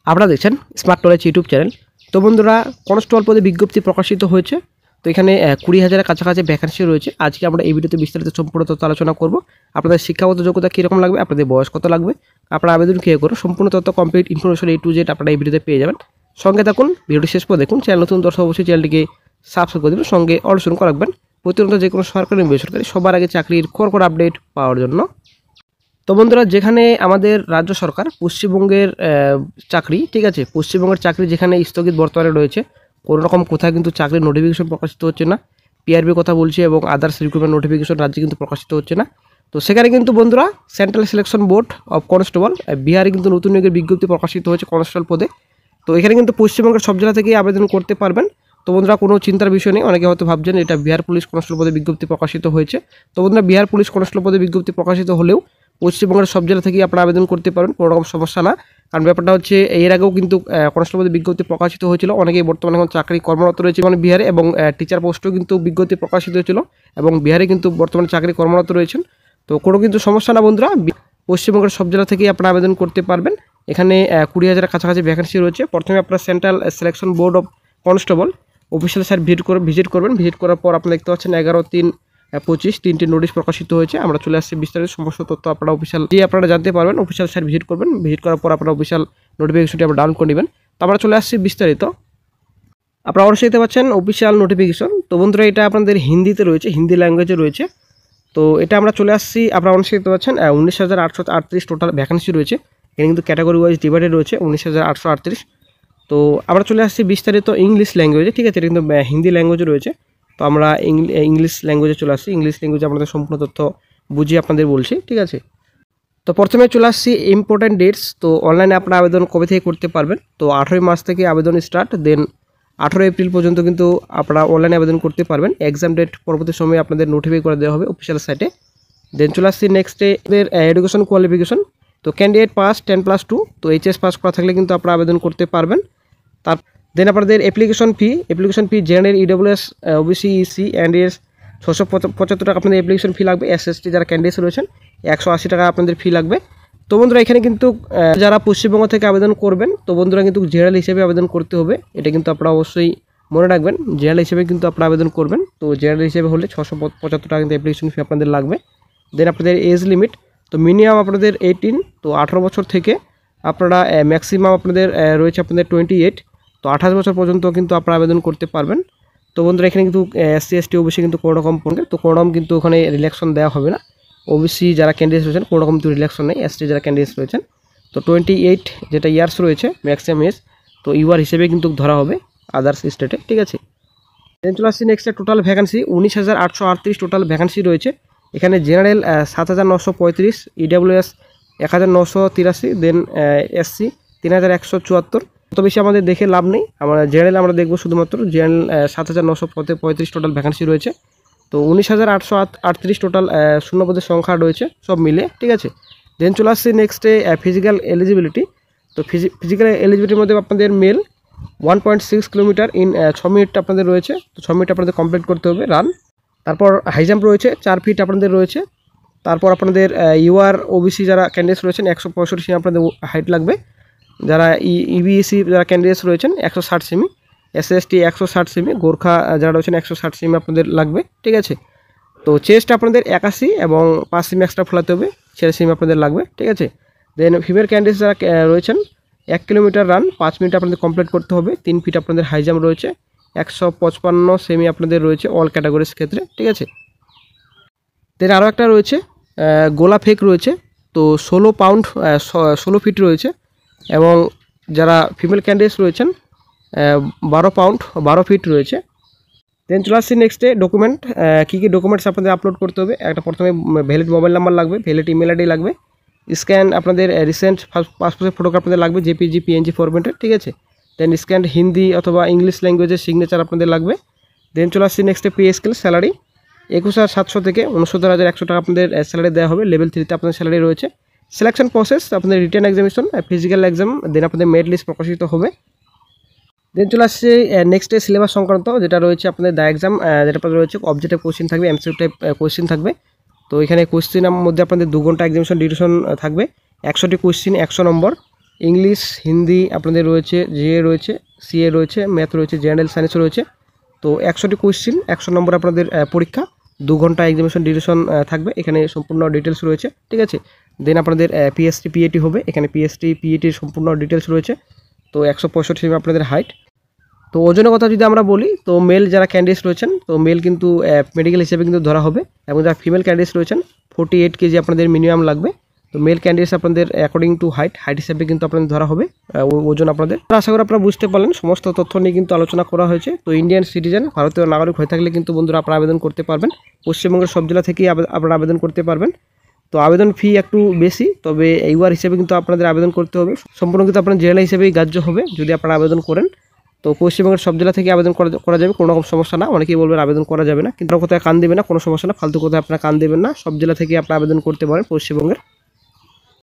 আপনারা দেখছেন smart knowledge YouTube channel. তো বন্ধুরা, কনস্টেবল পদে বিজ্ঞপ্তি প্রকাশিত হয়েছে। তো এখানে 20,000-এর কাছাকাছি ভ্যাকেন্সি রয়েছে। আজকে আমরা এই ভিডিওতে বিস্তারিত সম্পূর্ণ তথ্য আলোচনা করব। আপনাদের শিক্ষাগত যোগ্যতা কীরকম লাগবে, আপনাদের বয়স কত লাগবে, আপনারা আবেদন কীভাবে করুন, সম্পূর্ণ তথ্য complete information A to Z আপনারা এই ভিডিওতে পেয়ে যাবেন। সঙ্গে থাকুন, ভিডিওটি শেষ পর্যন্ত দেখুন। চ্যানেল নতুন দর্শক অবশ্যই চ্যানেলটিকে সাবস্ক্রাইব করে দেবেন, সঙ্গে অল করে রাখবেন প্রতিনিয়ত যে কোনো সরকারি এবং বেসরকারি সবার আগে চাকরির খবর আপডেট পাওয়ার জন্য। তো বন্ধুরা, যেখানে আমাদের রাজ্য সরকার পশ্চিমবঙ্গের চাকরি, ঠিক আছে, পশ্চিমবঙ্গের চাকরি যেখানে স্থগিত বর্তমানে রয়েছে, কোনো রকম কোথায় কিন্তু চাকরির নোটিফিকেশন প্রকাশিত হচ্ছে না, পিআরবি কথা বলছি, এবং আদার্স রিক্রুটমেন্ট নোটিফিকেশন রাজ্যে কিন্তু প্রকাশিত হচ্ছে না। তো সেখানে কিন্তু বন্ধুরা central selection board of constable বিহারে কিন্তু নতুন নিয়োগের বিজ্ঞপ্তি প্রকাশিত হয়েছে কনস্টেবল পদে। তো এখানে কিন্তু পশ্চিমবঙ্গের সব জেলা থেকেই আবেদন করতে পারবেন। তো বন্ধুরা, কোনো চিন্তার বিষয় নেই। অনেকে হয়তো ভাবছেন এটা বিহার পুলিশ কনস্টেবল পদে বিজ্ঞপ্তি প্রকাশিত হয়েছে। তো বন্ধুরা, বিহার পুলিশ কনস্টেবল পদে বিজ্ঞপ্তি প্রকাশিত হলেও পশ্চিমবঙ্গের সব জেলা থেকেই আপনারা আবেদন করতে পারেন, কোনো রকম সমস্যা না। কারণ ব্যাপারটা হচ্ছে, এর আগেও কিন্তু কনস্টেবল পদে বিজ্ঞপ্তি প্রকাশিত হয়েছিল। অনেকেই বর্তমানে এখন চাকরি কর্মরত রয়েছে মানে বিহারে, এবং টিচার পোস্টেও কিন্তু বিজ্ঞপ্তি প্রকাশিত হয়েছিল, এবং বিহারে কিন্তু বর্তমানে চাকরি কর্মরত রয়েছেন। তো কোনো কিন্তু সমস্যা না বন্ধুরা, পশ্চিমবঙ্গের সব জেলা থেকেই আপনারা আবেদন করতে পারবেন। এখানে 20,000-এর কাছাকাছি ভ্যাকেন্সি রয়েছে। প্রথমে আপনারা central selection board of constable official site visit করবেন। ভিজিট করার পর আপনারা দেখতে পাচ্ছেন 11/3/25 তিনটি নোটিশ প্রকাশিত হয়েছে। আমরা চলে আসছি বিস্তারিত সমস্ত তথ্য আপনারা অফিসিয়াল দিয়ে আপনারা জানতে পারবেন। অফিসিয়াল সাইট ভিজিট করবেন, ভিজিট করার পর আপনারা অফিসিয়াল নোটিফিকেশনটি আপনারা ডাউনলোড করে নেবেন। তো আমরা চলে আসছি বিস্তারিত। আপনারা অবশ্যই দেখতে পাচ্ছেন অফিসিয়াল নোটিফিকেশন। তো বন্ধুরা, এটা আপনাদের হিন্দিতে রয়েছে, হিন্দি ল্যাঙ্গুয়েজে রয়েছে। তো এটা আমরা চলে আসছি। আপনারা অবশ্যই দেখতে পাচ্ছেন 19,838 টোটাল ভ্যাকেন্সি রয়েছে। এখানে কিন্তু ক্যাটাগরি ওয়াইজ ডিভাইডেড রয়েছে 19,838। তো আমরা চলে আসছি বিস্তারিত ইংলিশ ল্যাঙ্গুয়েজে, ঠিক আছে, এটা কিন্তু হিন্দি ল্যাঙ্গুয়েজে রয়েছে। তো আমরা ইংলিশ ল্যাঙ্গুয়েজে চলে আসছি। ইংলিশ ল্যাঙ্গুয়েজে আপনাদের সম্পূর্ণ তথ্য বুঝিয়ে আপনাদের বলছি, ঠিক আছে। তো প্রথমে চলে আসছি ইম্পর্ট্যান্ট ডেটস। তো অনলাইনে আপনারা আবেদন কবে থেকে করতে পারবেন? তো 18 মার্চ থেকে আবেদন স্টার্ট, দেন 18 এপ্রিল পর্যন্ত কিন্তু আপনারা অনলাইনে আবেদন করতে পারবেন। এক্সাম ডেট পরবর্তী সময়ে আপনাদের নোটিফাই করে দেওয়া হবে অফিসিয়াল সাইটে। দেন চলে আসছি নেক্সট এর এডুকেশন কোয়ালিফিকেশন। তো ক্যান্ডিডেট পাস 10+2, তো এইচএস পাস করা থাকলে কিন্তু আপনারা আবেদন করতে পারবেন। তার দেন আপনাদের application fee general EWS OBC EC and S 675 টাকা আপনাদের অ্যাপ্লিকেশন ফি লাগবে। এসএসটি যারা ক্যান্ডিডেট রয়েছেন 180 টাকা আপনাদের ফি লাগবে। তো বন্ধুরা, এখানে কিন্তু যারা পশ্চিমবঙ্গ থেকে আবেদন করবেন, তো বন্ধুরা কিন্তু জেনারেল হিসেবে আবেদন করতে হবে। এটা কিন্তু আপনারা অবশ্যই মনে রাখবেন, জেনারেল হিসেবে কিন্তু আপনারা আবেদন করবেন। তো জেনারেল হিসেবে হলে 675 টাকা কিন্তু অ্যাপ্লিকেশন ফি আপনাদের লাগবে। দেন আপনাদের এজ লিমিট, তো মিনিমাম আপনাদের 18, তো 18 বছর থেকে আপনারা ম্যাক্সিমাম আপনাদের রয়েছে আপনাদের 28, তো 28 বছর পর্যন্ত কিন্তু আপনারা আবেদন করতে পারবেন। তো বন্ধুরা, এখানে কিন্তু এসসি এসটি ওবিসি কিন্তু কোনো রকম পড়বে, তো কোনো রকম কিন্তু ওখানে রিল্যাকশন দেওয়া হবে না। ওবিসি যারা ক্যান্ডিডেট রয়েছেন কোনো রকম কিন্তু রিল্যাকশন নেই। এসটি যারা ক্যান্ডিডেট রয়েছেন, তো 28 যেটা ইয়ার্স রয়েছে ম্যাক্সিমাম এজ, তো ইউআর হিসেবে কিন্তু ধরা হবে আদার্স স্টেটে, ঠিক আছে। দেন চলে আসছি next total vacancy 19,838 total vacancy রয়েছে। এখানে জেনারেল 7,935, ইডব্লিউএস 1,983, দেন এসসি 3,174। অত বেশি আমাদের দেখে লাভ নেই, আমরা জেনারেল আমরা দেখবো শুধুমাত্র। জেনারেল 7,935 টোটাল ভ্যাকেন্সি রয়েছে। তো 19,838 টোটাল শূন্যপদের সংখ্যা রয়েছে সব মিলে, ঠিক আছে। দেন চলে আসছি নেক্সটে ফিজিক্যাল এলিজিবিলিটি। তো ফিজিক্যাল এলিজিবিলিটির মধ্যে আপনাদের মেল 1.6 কিলোমিটার ইন 6 মিনিট আপনাদের রয়েছে। তো 6 মিনিট আপনাদের কমপ্লিট করতে হবে রান। তারপর হাই জাম্প রয়েছে 4 ফিট আপনাদের রয়েছে। তারপর আপনাদের ইউআর ওবিসি যারা ক্যান্ডিডেটস রয়েছেন 165 সেমি আপনাদের হাইট লাগবে। যারা ইবিএসি যারা ক্যান্ডিডেটস রয়েছেন 160 সেমি, এসএসটি 160 সেমি, গোর্খা যারা রয়েছেন 160 সেমি আপনাদের লাগবে, ঠিক আছে। তো চেস্ট আপনাদের 81 এবং 5 সেমি এক্সট্রা ফোলাতে হবে, 6 সেমি আপনাদের লাগবে, ঠিক আছে। দেন ফিমেল ক্যান্ডিডেটস যারা রয়েছেন 1 কিলোমিটার রান 5 মিনিট আপনাদের কমপ্লিট করতে হবে। 3 ফিট আপনাদের হাই জাম্প রয়েছে, 155 সেমি আপনাদের রয়েছে অল ক্যাটাগরির ক্ষেত্রে, ঠিক আছে। দেন আরও একটা রয়েছে গোলা ফেক রয়েছে, তো 16 পাউন্ড 16 ফিট রয়েছে, এবং যারা ফিমেল ক্যান্ডিডেটস রয়েছেন 12 পাউন্ড 12 ফিট রয়েছে। দেন চলে আসছি নেক্সটে ডকুমেন্ট, কী কী ডকুমেন্টস আপনাদের আপলোড করতে হবে। একটা প্রথমে ভ্যালিড মোবাইল নাম্বার লাগবে, ভ্যালিড ইমেল আইডি লাগবে, স্ক্যান আপনাদের রিসেন্ট পাসপোর্টের ফটোগ্রাফ আপনাদের লাগবে জেপিজি পিএনজি ফরম্যাটে, ঠিক আছে। দেন স্ক্যান হিন্দি অথবা ইংলিশ ল্যাঙ্গুয়েজের সিগনেচার আপনাদের লাগবে। দেন চলে আসছি নেক্সটে পে স্কেল স্যালারি 21,700 থেকে 69,100 টাকা আপনাদের স্যালারি দেওয়া হবে। লেভেল 3তে আপনাদের স্যালারি রয়েছে। সিলেকশন প্রসেস আপনাদের রিটেন এক্সামিনেশন, ফিজিক্যাল এক্সাম, দেন আপনাদের মেরিট লিস্ট প্রকাশিত হবে। দেন চলে আসছে নেক্সট সিলেবাস সংক্রান্ত যেটা রয়েছে আপনাদের দ্য এক্সাম, যেটা আপনাদের রয়েছে অবজেক্টিভ কোশ্চেন থাকবে, এমসিকিউ টাইপ কোশ্চেন থাকবে। তো এখানে কোশ্চেনের মধ্যে আপনাদের 2 ঘন্টা এক্সামিনেশন ডিউরেশন থাকবে, 100টি কোশ্চেন 100 নম্বর। ইংলিশ, হিন্দি আপনাদের রয়েছে, জিএ রয়েছে, সিএ রয়েছে, ম্যাথ রয়েছে, জেনারেল সায়েন্স রয়েছে। তো 100টি কোয়েশ্চেন, 100 নম্বর আপনাদের পরীক্ষা, 2 ঘন্টা এক্সামিনেশন ডিউরেশন থাকবে। এখানে সম্পূর্ণ ডিটেলস রয়েছে, ঠিক আছে। দেন আপনাদের পিএসটি পিএটি হবে, এখানে পিএসটি পিএটির সম্পূর্ণ ডিটেলস রয়েছে। তো 165 সেমি আপনাদের হাইট। তো ওজনের কথা যদি আমরা বলি, তো মেল যারা ক্যান্ডিডেটস রয়েছেন, তো মেল কিন্তু মেডিকেল হিসেবে কিন্তু ধরা হবে, এবং যারা ফিমেল ক্যান্ডিডেটস রয়েছেন 48 কেজি আপনাদের মিনিমাম লাগবে। তো মেল ক্যান্ডিডেটস আপনাদের অ্যাকর্ডিং টু হাইট হিসেবে কিন্তু আপনাদের ধরা হবে ওজন আপনাদের। আশা করি আপনারা বুঝতে পারলেন, সমস্ত তথ্য নিয়ে কিন্তু আলোচনা করা হয়েছে। তো ইন্ডিয়ান সিটিজেন, ভারতীয় নাগরিক হয়ে থাকলে কিন্তু বন্ধুরা আপনারা আবেদন করতে পারবেন। পশ্চিমবঙ্গের সব জেলা থেকেই আপনারা আবেদন করতে পারবেন। তো আবেদন ফি একটু বেশি, তবে এইবার হিসেবে কিন্তু আপনাদের আবেদন করতে হবে। সম্পূর্ণ কিন্তু আপনার জেলা হিসেবেই গ্রাহ্য হবে যদি আপনারা আবেদন করেন। তো পশ্চিমবঙ্গের সব জেলা থেকে আবেদন করা যাবে, কোনো রকম সমস্যা না। অনেকেই বলবেন আবেদন করা যাবে না, কিন্তু কোথায় কান দেবে না, কোনো সমস্যা না, ফালতু কোথায় আপনারা কান দেবেন না, সব জেলা থেকে আপনারা আবেদন করতে পারেন পশ্চিমবঙ্গের।